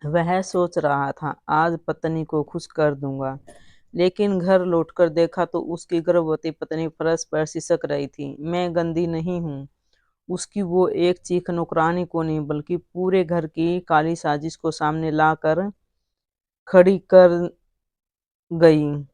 वह सोच रहा था, आज पत्नी को खुश कर दूंगा। लेकिन घर लौटकर देखा तो उसकी गर्भवती पत्नी फर्श पर सिसक रही थी। मैं गंदी नहीं हूँ। उसकी वो एक चीख नौकरानी को नहीं बल्कि पूरे घर की काली साजिश को सामने लाकर खड़ी कर गई।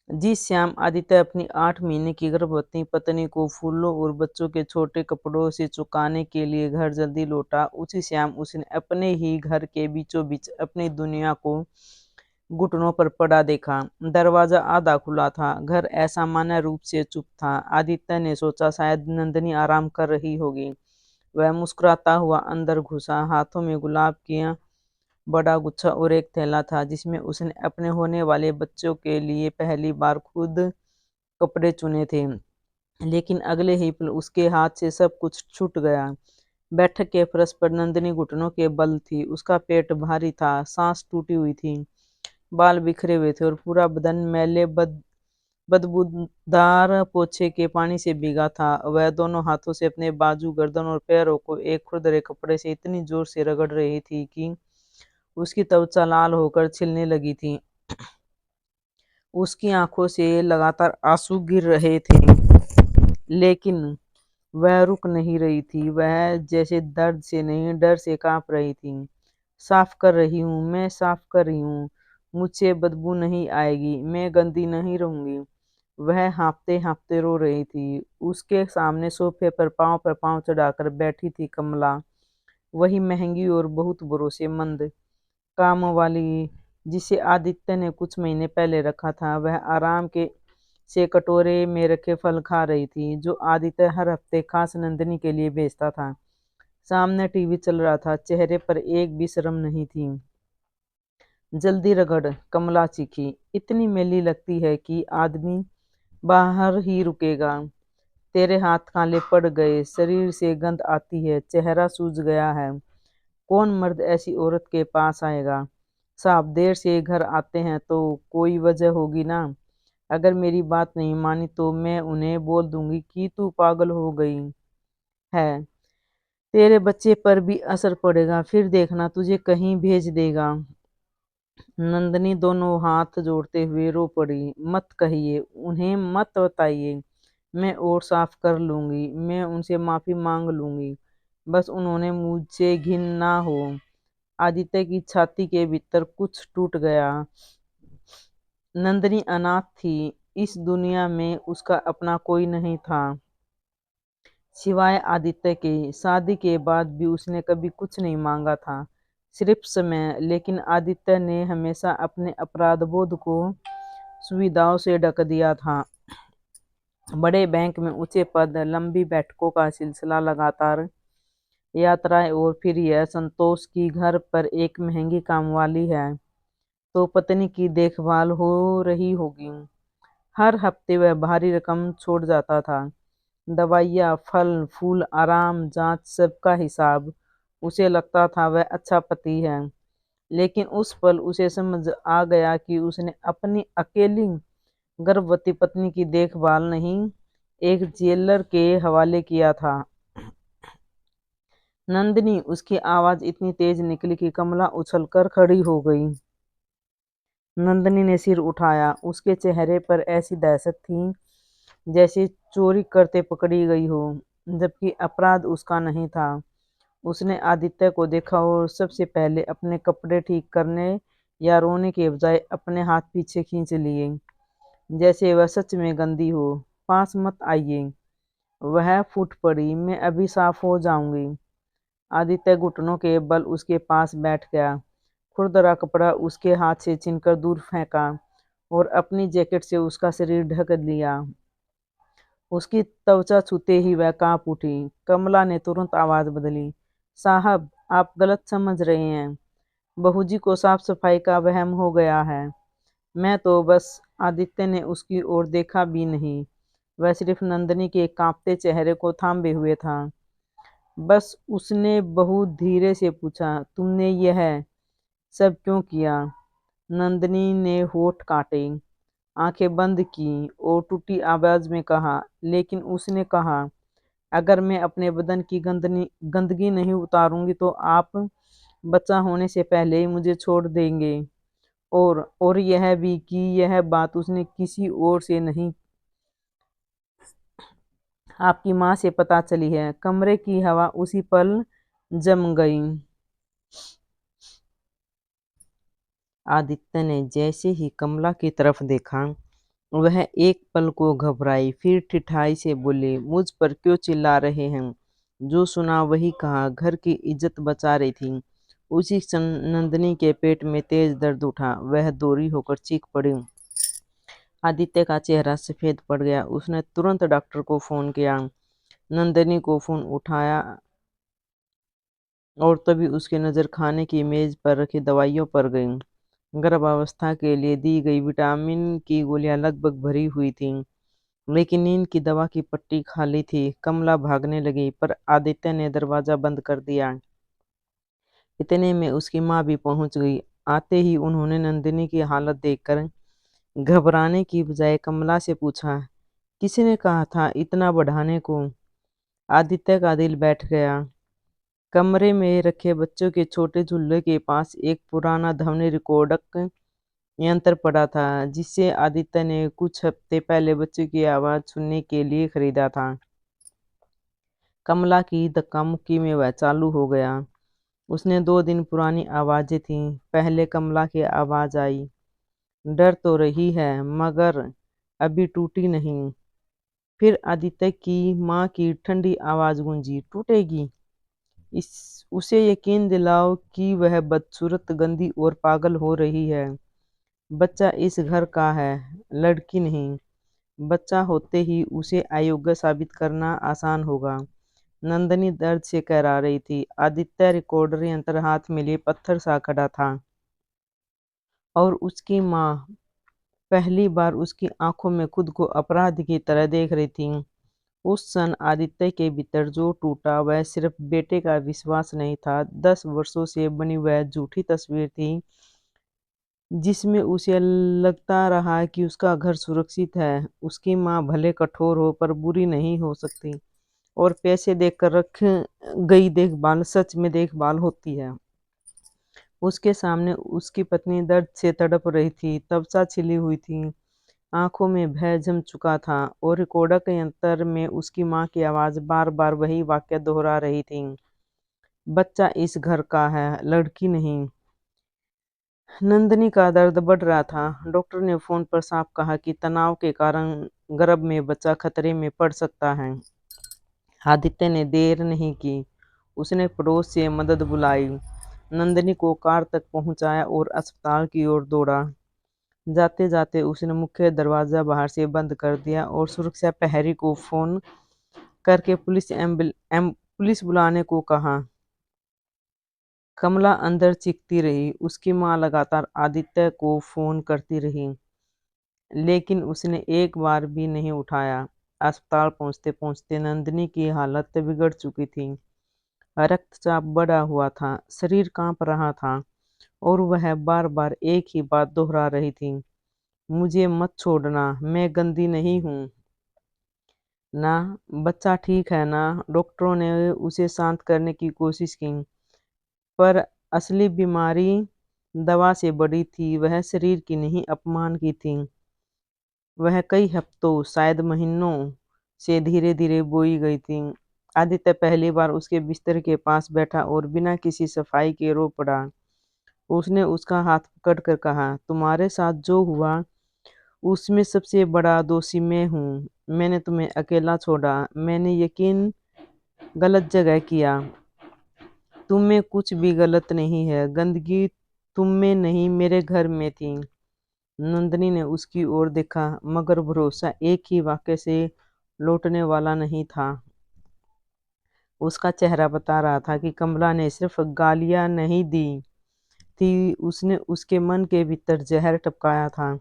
जी श्याम आदित्य अपनी 8 महीने की गर्भवती पत्नी को फूलों और बच्चों के छोटे कपड़ों से चुकाने के लिए घर जल्दी लौटा, उसी श्याम उसने अपने ही घर के बीचों बीच अपनी दुनिया को घुटनों पर पड़ा देखा। दरवाजा आधा खुला था। घर असामान्य रूप से चुप था। आदित्य ने सोचा शायद नंदिनी आराम कर रही होगी। वह मुस्कुराता हुआ अंदर घुसा। हाथों में गुलाब की बड़ा गुच्छा और एक थैला था जिसमें उसने अपने होने वाले बच्चों के लिए पहली बार खुद कपड़े चुने थे। लेकिन अगले ही पल उसके हाथ से सब कुछ छूट गया। बैठक के फर्श पर नंदिनी घुटनों के बल थी। उसका पेट भारी था, सांस टूटी हुई थी, बाल बिखरे हुए थे और पूरा बदन मैले बदबूदार पोछे के पानी से भीगा था। वह दोनों हाथों से अपने बाजू, गर्दन और पैरों को एक खुरदरे कपड़े से इतनी जोर से रगड़ रही थी कि उसकी त्वचा लाल होकर छिलने लगी थी। उसकी आंखों से लगातार आंसू गिर रहे थे, लेकिन वह रुक नहीं रही थी। वह जैसे दर्द से नहीं, डर से कांप रही थी। साफ कर रही हूँ, मैं साफ कर रही हूँ। मुझसे बदबू नहीं आएगी, मैं गंदी नहीं रहूंगी। वह हाँफते हाँफते रो रही थी। उसके सामने सोफे पर पांव चढ़ाकर बैठी थी कमला, वही महंगी और बहुत भरोसेमंद काम वाली जिसे आदित्य ने कुछ महीने पहले रखा था। वह आराम के से कटोरे में रखे फल खा रही थी जो आदित्य हर हफ्ते खास नंदिनी के लिए भेजता था। सामने टीवी चल रहा था। चेहरे पर एक भी शर्म नहीं थी। जल्दी रगड़, कमला चीखी। इतनी मैली लगती है कि आदमी बाहर ही रुकेगा। तेरे हाथ काले पड़ गए, शरीर से गंध आती है, चेहरा सूज गया है। कौन मर्द ऐसी औरत के पास आएगा? साहब देर से घर आते हैं तो कोई वजह होगी ना। अगर मेरी बात नहीं मानी तो मैं उन्हें बोल दूंगी कि तू पागल हो गई है। तेरे बच्चे पर भी असर पड़ेगा, फिर देखना तुझे कहीं भेज देगा। नंदनी दोनों हाथ जोड़ते हुए रो पड़ी। मत कहिए, उन्हें मत बताइए। मैं और साफ कर लूंगी, मैं उनसे माफी मांग लूंगी। बस उन्होंने मुझसे घिन ना हो। आदित्य की छाती के भीतर कुछ टूट गया। नंदनी अनाथ थी। इस दुनिया में उसका अपना कोई नहीं था सिवाय आदित्य के। शादी के बाद भी उसने कभी कुछ नहीं मांगा था, सिर्फ समय। लेकिन आदित्य ने हमेशा अपने अपराध बोध को सुविधाओं से ढक दिया था। बड़े बैंक में ऊंचे पद, लंबी बैठकों का सिलसिला, लगातार यात्राएं, और फिर यह संतोष की घर पर एक महंगी कामवाली है तो पत्नी की देखभाल हो रही होगी। हर हफ्ते वह भारी रकम छोड़ जाता था। दवाइयाँ, फल फूल, आराम, जांच, सबका हिसाब। उसे लगता था वह अच्छा पति है। लेकिन उस पल उसे समझ आ गया कि उसने अपनी अकेली गर्भवती पत्नी की देखभाल नहीं, एक जेलर के हवाले किया था। नंदिनी, उसकी आवाज इतनी तेज निकली कि कमला उछलकर खड़ी हो गई। नंदिनी ने सिर उठाया। उसके चेहरे पर ऐसी दहशत थी जैसे चोरी करते पकड़ी गई हो, जबकि अपराध उसका नहीं था। उसने आदित्य को देखा और सबसे पहले अपने कपड़े ठीक करने या रोने के बजाय अपने हाथ पीछे खींच लिए, जैसे वह सच में गंदी हो। पास मत आइए, वह फूट पड़ी। मैं अभी साफ हो जाऊंगी। आदित्य घुटनों के बल उसके पास बैठ गया। खुरदरा कपड़ा उसके हाथ से छीनकर दूर फेंका और अपनी जैकेट से उसका शरीर ढक लिया। उसकी त्वचा छूते ही वह कांप उठी। कमला ने तुरंत आवाज बदली। साहब, आप गलत समझ रहे हैं। बहूजी को साफ सफाई का वहम हो गया है। मैं तो बस। आदित्य ने उसकी ओर देखा भी नहीं। वह सिर्फ नंदिनी के कांपते चेहरे को थामे हुए था। बस उसने बहुत धीरे से पूछा, तुमने यह सब क्यों किया? नंदिनी ने होठ काटे, आंखें बंद की और टूटी आवाज में कहा, लेकिन उसने कहा, अगर मैं अपने बदन की गंदगी नहीं उतारूंगी तो आप बच्चा होने से पहले ही मुझे छोड़ देंगे। और यह भी कि यह बात उसने किसी और से नहीं, आपकी माँ से पता चली है। कमरे की हवा उसी पल जम गई। आदित्य ने जैसे ही कमला की तरफ देखा, वह एक पल को घबराई, फिर ठिठाई से बोली, मुझ पर क्यों चिल्ला रहे हैं? जो सुना वही कहा, घर की इज्जत बचा रही थी। उसी क्षण नंदिनी के पेट में तेज दर्द उठा, वह दोरी होकर चीख पड़ी। आदित्य का चेहरा सफेद पड़ गया। उसने तुरंत डॉक्टर को फोन किया। नंदिनी को फोन उठाया और तभी उसकी नजर खाने की मेज पर रखी दवाइयों पर गई। गर्भावस्था के लिए दी गई विटामिन की गोलियां लगभग भरी हुई थीं, लेकिन नींद की दवा की पट्टी खाली थी। कमला भागने लगी, पर आदित्य ने दरवाजा बंद कर दिया। इतने में उसकी माँ भी पहुंच गई। आते ही उन्होंने नंदिनी की हालत देखकर घबराने की बजाय कमला से पूछा, किसी ने कहा था इतना बढ़ाने को? आदित्य का दिल बैठ गया। कमरे में रखे बच्चों के छोटे झूले के पास एक पुराना ध्वनि रिकॉर्डक यंत्र पड़ा था, जिसे आदित्य ने कुछ हफ्ते पहले बच्चों की आवाज सुनने के लिए खरीदा था। कमला की धक्का मुक्की में वह चालू हो गया। उसने 2 दिन पुरानी आवाजें थीं। पहले कमला की आवाज आई, डर तो रही है मगर अभी टूटी नहीं। फिर आदित्य की माँ की ठंडी आवाज गूंजी, टूटेगी? इस उसे यकीन दिलाओ कि वह बदसूरत, गंदी और पागल हो रही है। बच्चा इस घर का है, लड़की नहीं। बच्चा होते ही उसे अयोग्य साबित करना आसान होगा। नंदनी दर्द से कराह रही थी। आदित्य रिकॉर्डर यंत्र हाथ में लिए पत्थर सा खड़ा था, और उसकी माँ पहली बार उसकी आंखों में खुद को अपराधी की तरह देख रही थी। उस क्षण आदित्य के भीतर जो टूटा, वह सिर्फ बेटे का विश्वास नहीं था, 10 वर्षों से बनी वह झूठी तस्वीर थी, जिसमें उसे लगता रहा कि उसका घर सुरक्षित है। उसकी माँ भले कठोर हो, पर बुरी नहीं हो सकती। और पैसे देकर रख गई देखभाल सच में देखभाल होती है। उसके सामने उसकी पत्नी दर्द से तड़प रही थी, त्वचा छिली हुई थी, आंखों में भय जम चुका था, और रिकॉर्डर यंत्र में उसकी माँ की आवाज बार बार वही वाक्य दोहरा रही थी, बच्चा इस घर का है, लड़की नहीं। नंदनी का दर्द बढ़ रहा था। डॉक्टर ने फोन पर साफ कहा कि तनाव के कारण गर्भ में बच्चा खतरे में पड़ सकता है। आदित्य ने देर नहीं की। उसने पड़ोस से मदद बुलाई, नंदनी को कार तक पहुंचाया और अस्पताल की ओर दौड़ा। जाते जाते उसने मुख्य दरवाजा बाहर से बंद कर दिया और सुरक्षा प्रहरी को फोन करके पुलिस बुलाने को कहा। कमला अंदर चीखती रही। उसकी माँ लगातार आदित्य को फोन करती रही, लेकिन उसने एक बार भी नहीं उठाया। अस्पताल पहुंचते पहुंचते नंदिनी की हालत बिगड़ चुकी थी। रक्तचाप बढ़ा हुआ था, शरीर कांप रहा था, और वह बार बार एक ही बात दोहरा रही थी, मुझे मत छोड़ना, मैं गंदी नहीं हूँ ना, बच्चा ठीक है ना। डॉक्टरों ने उसे शांत करने की कोशिश की, पर असली बीमारी दवा से बड़ी थी। वह शरीर की नहीं, अपमान की थी। वह कई हफ्तों, शायद महीनों से धीरे धीरे बोई गई थी। आदित्य पहली बार उसके बिस्तर के पास बैठा और बिना किसी सफाई के रो पड़ा। उसने उसका हाथ पकड़कर कहा, तुम्हारे साथ जो हुआ उसमें सबसे बड़ा दोषी मैं हूँ। मैंने तुम्हें अकेला छोड़ा, मैंने यकीन गलत जगह किया। तुम में कुछ भी गलत नहीं है, गंदगी तुम में नहीं, मेरे घर में थी। नंदनी ने उसकी ओर देखा, मगर भरोसा एक ही वाक्य से लौटने वाला नहीं था। उसका चेहरा बता रहा था कि कमला ने सिर्फ गालियां नहीं दी थी, उसने उसके मन के भीतर जहर टपकाया था।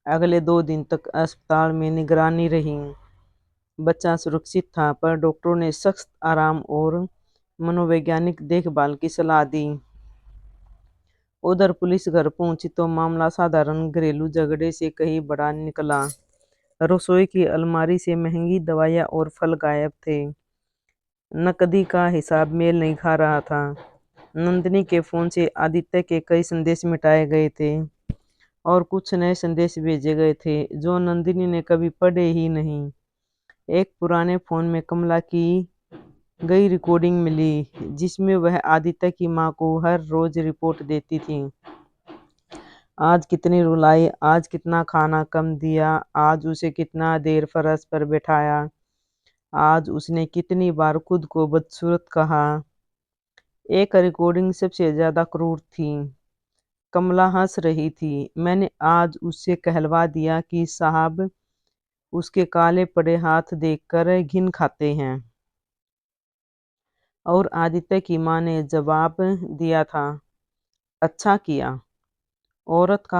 अगले 2 दिन तक अस्पताल में निगरानी रही। बच्चा सुरक्षित था, पर डॉक्टरों ने सख्त आराम और मनोवैज्ञानिक देखभाल की सलाह दी। उधर पुलिस घर पहुंची तो मामला साधारण घरेलू झगड़े से कहीं बड़ा निकला। रसोई की अलमारी से महंगी दवाइयां और फल गायब थे। नकदी का हिसाब मेल नहीं खा रहा था। नंदिनी के फोन से आदित्य के कई संदेश मिटाए गए थे और कुछ नए संदेश भेजे गए थे जो नंदिनी ने कभी पढ़े ही नहीं। एक पुराने फोन में कमला की गई रिकॉर्डिंग मिली जिसमें वह आदित्य की माँ को हर रोज रिपोर्ट देती थी। आज कितनी रुलाई, आज कितना खाना कम दिया, आज उसे कितना देर फर्श पर बैठाया, आज उसने कितनी बार खुद को बदसूरत कहा। एक रिकॉर्डिंग सबसे ज्यादा क्रूर थी। कमला हंस रही थी। मैंने आज उससे कहलवा दिया कि साहब उसके काले पड़े हाथ देखकर घिन खाते हैं। और आदित्य की माँ ने जवाब दिया था, अच्छा किया। औरत का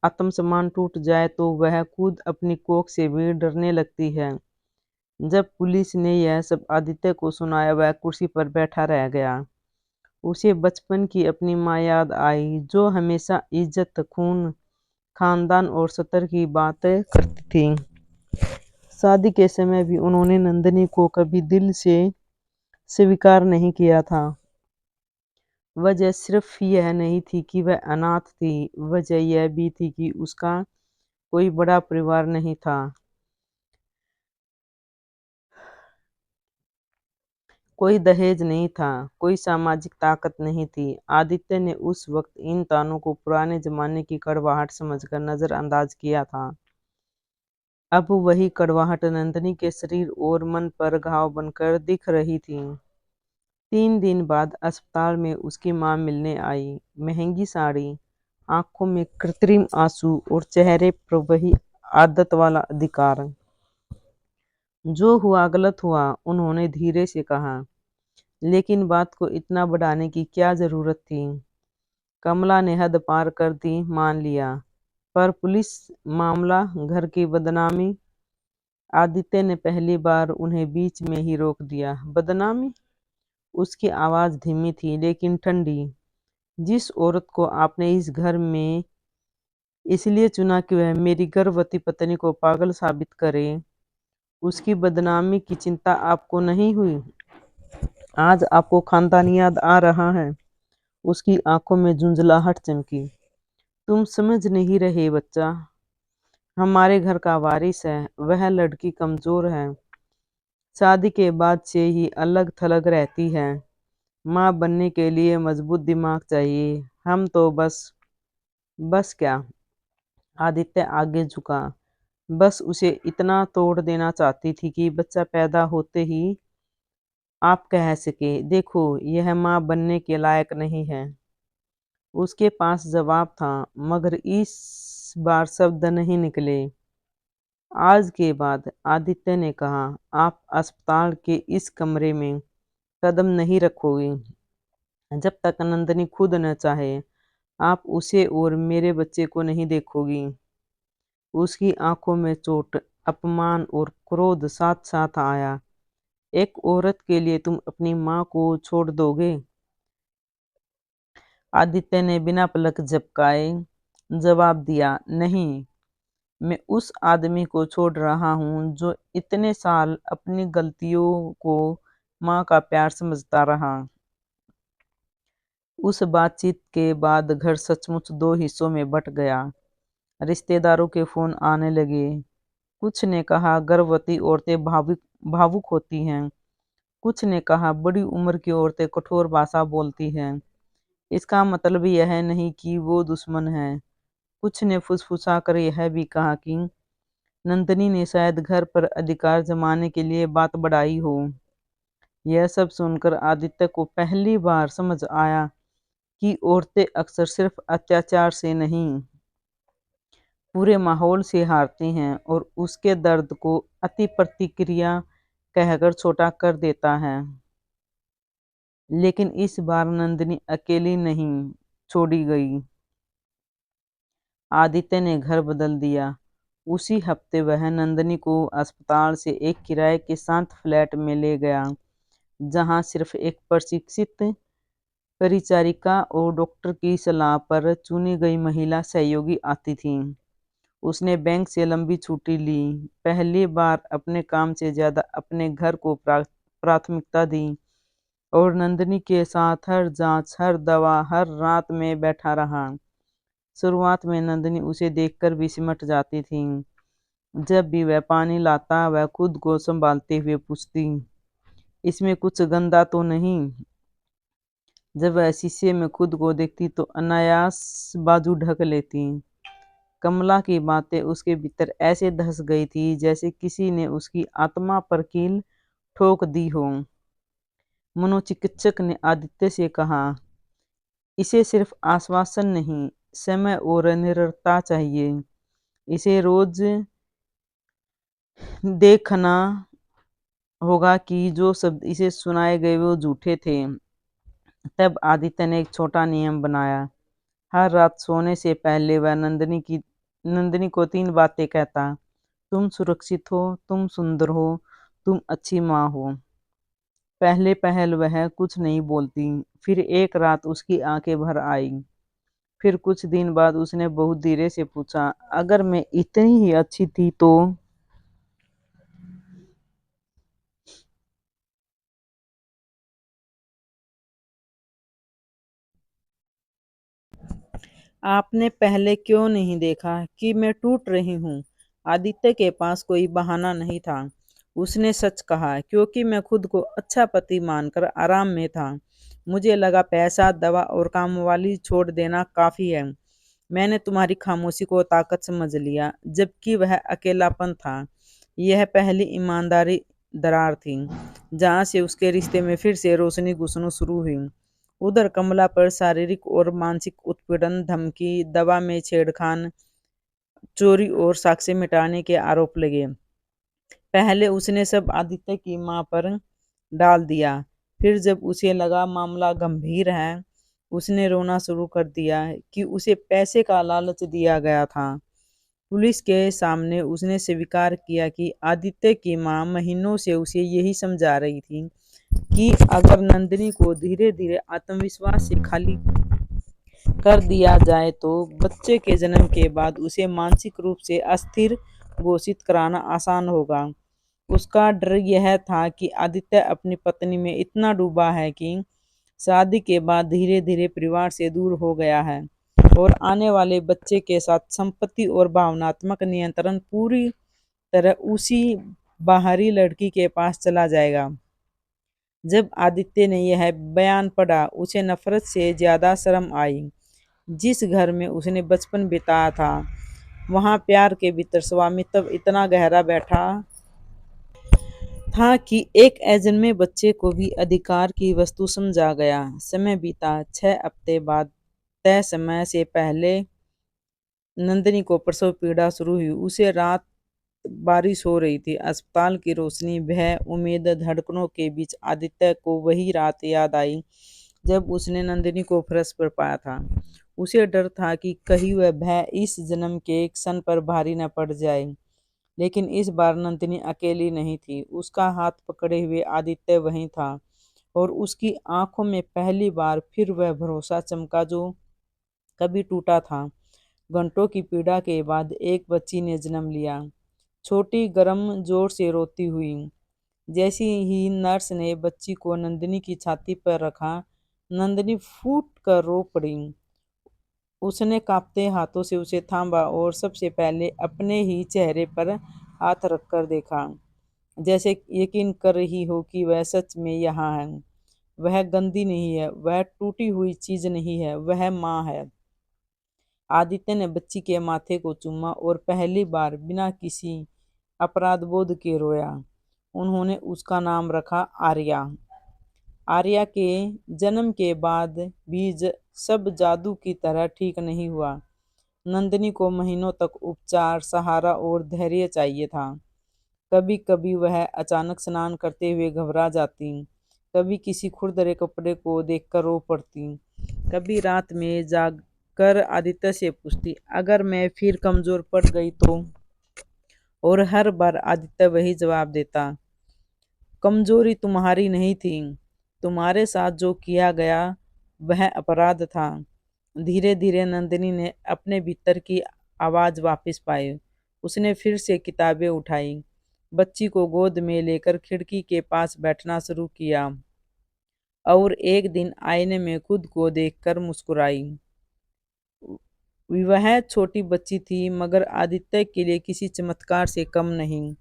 आत्मसम्मान टूट जाए तो वह खुद अपनी कोख से भी डरने लगती है। जब पुलिस ने यह सब आदित्य को सुनाया वह कुर्सी पर बैठा रह गया। उसे बचपन की अपनी माँ याद आई जो हमेशा इज्जत, खून, खानदान और सतर की बातें करती थी। शादी के समय भी उन्होंने नंदिनी को कभी दिल से स्वीकार नहीं किया था। वजह सिर्फ यह नहीं थी कि वह अनाथ थी, वजह यह भी थी कि उसका कोई बड़ा परिवार नहीं था, कोई दहेज नहीं था, कोई सामाजिक ताकत नहीं थी। आदित्य ने उस वक्त इन तानों को पुराने जमाने की कड़वाहट समझकर नजरअंदाज किया था। अब वही कड़वाहट नंदिनी के शरीर और मन पर घाव बनकर दिख रही थी। 3 दिन बाद अस्पताल में उसकी माँ मिलने आई। महंगी साड़ी, आंखों में कृत्रिम आंसू और चेहरे पर वही आदत वाला अधिकार। जो हुआ गलत हुआ, उन्होंने धीरे से कहा, लेकिन बात को इतना बढ़ाने की क्या जरूरत थी। कमला ने हद पार कर दी, मान लिया, पर पुलिस मामला, घर की बदनामी। आदित्य ने पहली बार उन्हें बीच में ही रोक दिया। बदनामी? उसकी आवाज धीमी थी लेकिन ठंडी। जिस औरत को आपने इस घर में इसलिए चुना कि वह मेरी गर्भवती पत्नी को पागल साबित करे, उसकी बदनामी की चिंता आपको नहीं हुई? आज आपको खानदान याद आ रहा है? उसकी आंखों में झुंझलाहट चमकी। तुम समझ नहीं रहे बच्चा, हमारे घर का वारिस है। वह लड़की कमजोर है, शादी के बाद से ही अलग थलग रहती है। माँ बनने के लिए मजबूत दिमाग चाहिए। हम तो बस क्या? आदित्य आगे झुका। बस उसे इतना तोड़ देना चाहती थी कि बच्चा पैदा होते ही आप कह सके, देखो यह माँ बनने के लायक नहीं है। उसके पास जवाब था, मगर इस बार शब्द नहीं निकले। आज के बाद, आदित्य ने कहा, आप अस्पताल के इस कमरे में कदम नहीं रखोगी जब तक नंदनी खुद न चाहे। आप उसे और मेरे बच्चे को नहीं देखोगी। उसकी आंखों में चोट, अपमान और क्रोध साथ साथ आया। एक औरत के लिए तुम अपनी माँ को छोड़ दोगे? आदित्य ने बिना पलक झपकाए जवाब दिया, नहीं। मैं उस आदमी को छोड़ रहा हूँ जो इतने साल अपनी गलतियों को माँ का प्यार समझता रहा। उस बातचीत के बाद घर सचमुच दो हिस्सों में बंट गया। रिश्तेदारों के फोन आने लगे। कुछ ने कहा गर्भवती औरतें भावुक होती हैं। कुछ ने कहा बड़ी उम्र की औरतें कठोर भाषा बोलती हैं। इसका मतलब यह नहीं कि वो दुश्मन है। कुछ ने फुसफुसा कर यह भी कहा कि नंदिनी ने शायद घर पर अधिकार जमाने के लिए बात बढ़ाई हो। यह सब सुनकर आदित्य को पहली बार समझ आया कि औरतें अक्सर सिर्फ अत्याचार से नहीं, पूरे माहौल से हारती हैं और उसके दर्द को अति प्रतिक्रिया कहकर छोटा कर देता है। लेकिन इस बार नंदिनी अकेली नहीं छोड़ी गई। आदित्य ने घर बदल दिया। उसी हफ्ते वह नंदिनी को अस्पताल से एक किराए के शांत फ्लैट में ले गया, जहां सिर्फ एक प्रशिक्षित परिचारिका और डॉक्टर की सलाह पर चुनी गई महिला सहयोगी आती थी। उसने बैंक से लंबी छुट्टी ली, पहली बार अपने काम से ज्यादा अपने घर को प्राथमिकता दी। और नंदिनी के साथ हर जांच, हर दवा, हर रात में बैठा रहा। शुरुआत में नंदिनी उसे देखकर भी सिमट जाती थी। जब भी वह पानी लाता, वह खुद को संभालते हुए पूछती, इसमें कुछ गंदा तो नहीं? जब वह शीशे में खुद को देखती तो अनायास बाजू ढक लेती। कमला की बातें उसके भीतर ऐसे धंस गई थी जैसे किसी ने उसकी आत्मा पर कील ठोक दी हो। मनोचिकित्सक ने आदित्य से कहा, इसे सिर्फ आश्वासन नहीं, समय और निरंतरता चाहिए। इसे रोज देखना होगा कि जो शब्द इसे सुनाए गए वो झूठे थे। तब आदित्य ने एक छोटा नियम बनाया। हर रात सोने से पहले वह नंदिनी को 3 बातें कहता। तुम सुरक्षित हो, तुम सुंदर हो, तुम अच्छी माँ हो। पहले पहल वह कुछ नहीं बोलती, फिर एक रात उसकी आंखें भर आई। फिर कुछ दिन बाद उसने बहुत धीरे से पूछा, अगर मैं इतनी ही अच्छी थी तो? आपने पहले क्यों नहीं देखा कि मैं टूट रही हूँ? आदित्य के पास कोई बहाना नहीं था। उसने सच कहा, क्योंकि मैं खुद को अच्छा पति मानकर आराम में था। मुझे लगा पैसा, दवा और कामवाली छोड़ देना काफी है। मैंने तुम्हारी खामोशी को ताकत समझ लिया, जबकि वह अकेलापन था। यह पहली ईमानदारी दरार थी, जहां से उसके रिश्ते में फिर से रोशनी घुसना शुरू हुई। उधर कमला पर शारीरिक और मानसिक उत्पीड़न, धमकी, दवा में छेड़खान, चोरी और साक्ष्य मिटाने के आरोप लगे। पहले उसने सब आदित्य की मां पर डाल दिया। फिर जब उसे लगा मामला गंभीर है, उसने रोना शुरू कर दिया कि उसे पैसे का लालच दिया गया था। पुलिस के सामने उसने स्वीकार किया कि आदित्य की मां महीनों से उसे यही समझा रही थी कि अगर नंदिनी को धीरे धीरे आत्मविश्वास से खाली कर दिया जाए तो बच्चे के जन्म के बाद उसे मानसिक रूप से अस्थिर घोषित कराना आसान होगा। उसका डर यह था कि आदित्य अपनी पत्नी में इतना डूबा है कि शादी के बाद धीरे धीरे परिवार से दूर हो गया है और आने वाले बच्चे के साथ संपत्ति और भावनात्मक नियंत्रण पूरी तरह उसी बाहरी लड़की के पास चला जाएगा। जब आदित्य ने यह बयान पढ़ा, उसे नफरत से ज्यादा शर्म आई। जिस घर में उसने बचपन बिताया था, वहां प्यार के भीतर स्वामित्व इतना गहरा बैठा था कि एक अजन्मे बच्चे को भी अधिकार की वस्तु समझा गया। समय बीता। 6 हफ्ते बाद, तय समय से पहले नंदिनी को प्रसव पीड़ा शुरू हुई। उसे रात बारिश हो रही थी। अस्पताल की रोशनी, भय, उम्मीद, धड़कनों के बीच आदित्य को वही रात याद आई जब उसने नंदिनी को फर्श पर पाया था। उसे डर था कि कहीं वह भय इस जन्म के एक क्षण पर भारी न पड़ जाए। लेकिन इस बार नंदिनी अकेली नहीं थी। उसका हाथ पकड़े हुए आदित्य वहीं था और उसकी आंखों में पहली बार फिर वह भरोसा चमका जो कभी टूटा था। घंटों की पीड़ा के बाद एक बच्ची ने जन्म लिया। छोटी, गर्म, जोर से रोती हुई। जैसे ही नर्स ने बच्ची को नंदिनी की छाती पर रखा, नंदिनी फूट कर रो पड़ी। उसने कांपते हाथों से उसे थामा और सबसे पहले अपने ही चेहरे पर हाथ रखकर देखा, जैसे यकीन कर रही हो कि वह सच में यहाँ है। वह गंदी नहीं है, वह टूटी हुई चीज नहीं है, वह माँ है। आदित्य ने बच्ची के माथे को चूमा और पहली बार बिना किसी अपराध बोध के रोया। उन्होंने उसका नाम रखा आर्या। आर्या के जन्म के बाद भी सब जादू की तरह ठीक नहीं हुआ। नंदिनी को महीनों तक उपचार, सहारा और धैर्य चाहिए था। कभी कभी वह अचानक स्नान करते हुए घबरा जाती, कभी किसी खुरदरे कपड़े को देखकर रो पड़ती, कभी रात में जागकर आदित्य से पूछती, अगर मैं फिर कमजोर पड़ गई तो? और हर बार आदित्य वही जवाब देता, कमजोरी तुम्हारी नहीं थी, तुम्हारे साथ जो किया गया वह अपराध था। धीरे धीरे नंदिनी ने अपने भीतर की आवाज वापस पाई। उसने फिर से किताबें उठाई, बच्ची को गोद में लेकर खिड़की के पास बैठना शुरू किया और एक दिन आईने में खुद को देखकर मुस्कुराई। वह छोटी बच्ची थी मगर आदित्य के लिए किसी चमत्कार से कम नहीं।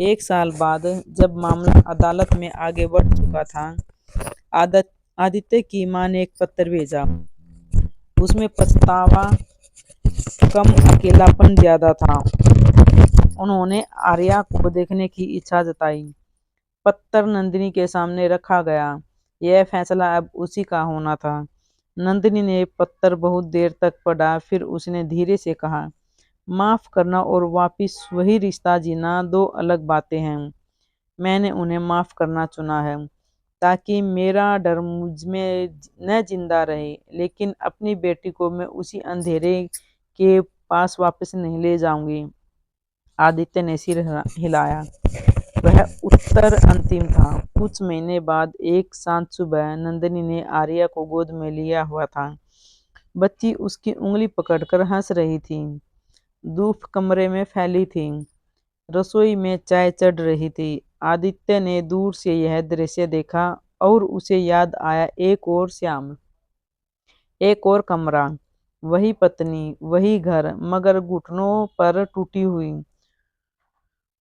एक साल बाद जब मामला अदालत में आगे बढ़ चुका था, आदत आदित्य की मां ने एक पत्र भेजा। उसमें पछतावा कम, अकेलापन ज्यादा था। उन्होंने आर्या को देखने की इच्छा जताई। पत्थर नंदिनी के सामने रखा गया। यह फैसला अब उसी का होना था। नंदिनी ने पत्थर बहुत देर तक पढ़ा, फिर उसने धीरे से कहा, माफ करना और वापिस वही रिश्ता जीना दो अलग बातें हैं। मैंने उन्हें माफ करना चुना है ताकि मेरा डर मुझ में न जिंदा रहे, लेकिन अपनी बेटी को मैं उसी अंधेरे के पास वापस नहीं ले जाऊंगी। आदित्य ने सिर हिलाया। वह उत्तर अंतिम था। कुछ महीने बाद एक शांत सुबह नंदिनी ने आर्या को गोद में लिया हुआ था। बच्ची उसकी उंगली पकड़कर हंस रही थी। धूप कमरे में फैली थी। रसोई में चाय चढ़ रही थी। आदित्य ने दूर से यह दृश्य देखा और उसे याद आया एक और श्याम, एक और कमरा, वही पत्नी, वही घर, मगर घुटनों पर टूटी हुई।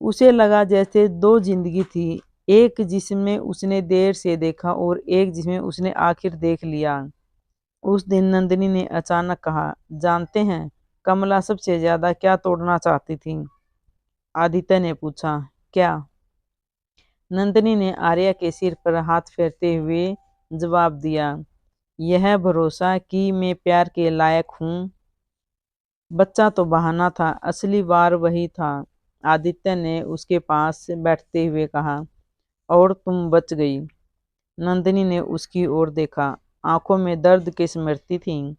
उसे लगा जैसे दो जिंदगी थी, एक जिसमें उसने देर से देखा और एक जिसमें उसने आखिर देख लिया। उस दिन नंदिनी ने अचानक कहा, जानते हैं कमला सबसे ज्यादा क्या तोड़ना चाहती थी? आदित्य ने पूछा। क्या? नंदिनी ने आर्या के सिर पर हाथ फेरते हुए जवाब दिया, यह भरोसा कि मैं प्यार के लायक हूँ। बच्चा तो बहाना था, असली वार वही था। आदित्य ने उसके पास बैठते हुए कहा, और तुम बच गई। नंदिनी ने उसकी ओर देखा। आंखों में दर्द की स्मृति थी,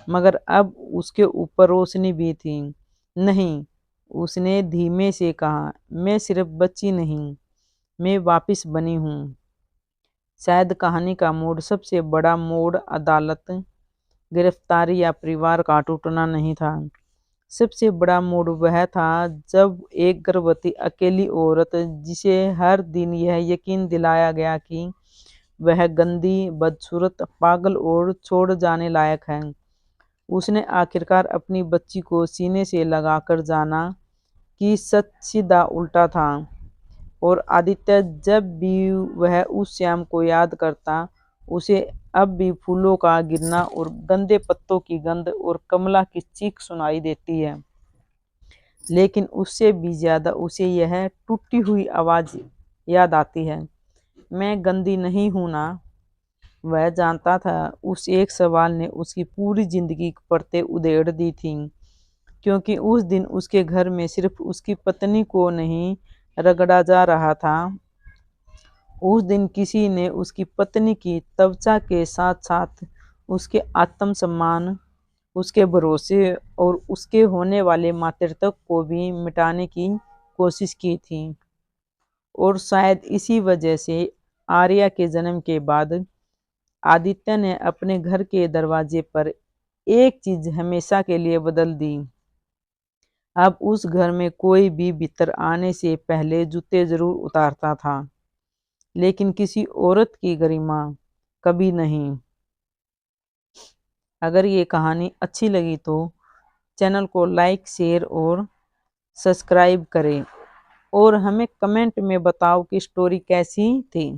मगर अब उसके ऊपर रोशनी भी थी। नहीं, उसने धीमे से कहा, मैं सिर्फ बच्ची नहीं, मैं वापिस बनी हूँ। शायद कहानी का मोड़, सबसे बड़ा मोड़ अदालत, गिरफ्तारी या परिवार का टूटना नहीं था। सबसे बड़ा मोड़ वह था जब एक गर्भवती अकेली औरत, जिसे हर दिन यह यकीन दिलाया गया कि वह गंदी, बदसूरत, पागल और छोड़ जाने लायक है, उसने आखिरकार अपनी बच्ची को सीने से लगाकर जाना कि सच सीधा उल्टा था। और आदित्य जब भी वह उस श्याम को याद करता, उसे अब भी फूलों का गिरना और गंदे पत्तों की गंध और कमला की चीख सुनाई देती है। लेकिन उससे भी ज्यादा उसे यह टूटी हुई आवाज याद आती है, मैं गंदी नहीं हूं ना? वह जानता था उस एक सवाल ने उसकी पूरी जिंदगी की परतें उधेड़ दी थीं, क्योंकि उस दिन उसके घर में सिर्फ उसकी पत्नी को नहीं रगड़ा जा रहा था, उस दिन किसी ने उसकी पत्नी की त्वचा के साथ साथ उसके आत्मसम्मान, उसके भरोसे और उसके होने वाले मातृत्व को भी मिटाने की कोशिश की थी। और शायद इसी वजह से आर्या के जन्म के बाद आदित्य ने अपने घर के दरवाजे पर एक चीज हमेशा के लिए बदल दी। अब उस घर में कोई भी भीतर आने से पहले जूते जरूर उतारता था, लेकिन किसी औरत की गरिमा कभी नहीं। अगर ये कहानी अच्छी लगी तो चैनल को लाइक, शेयर और सब्सक्राइब करें और हमें कमेंट में बताओ कि स्टोरी कैसी थी।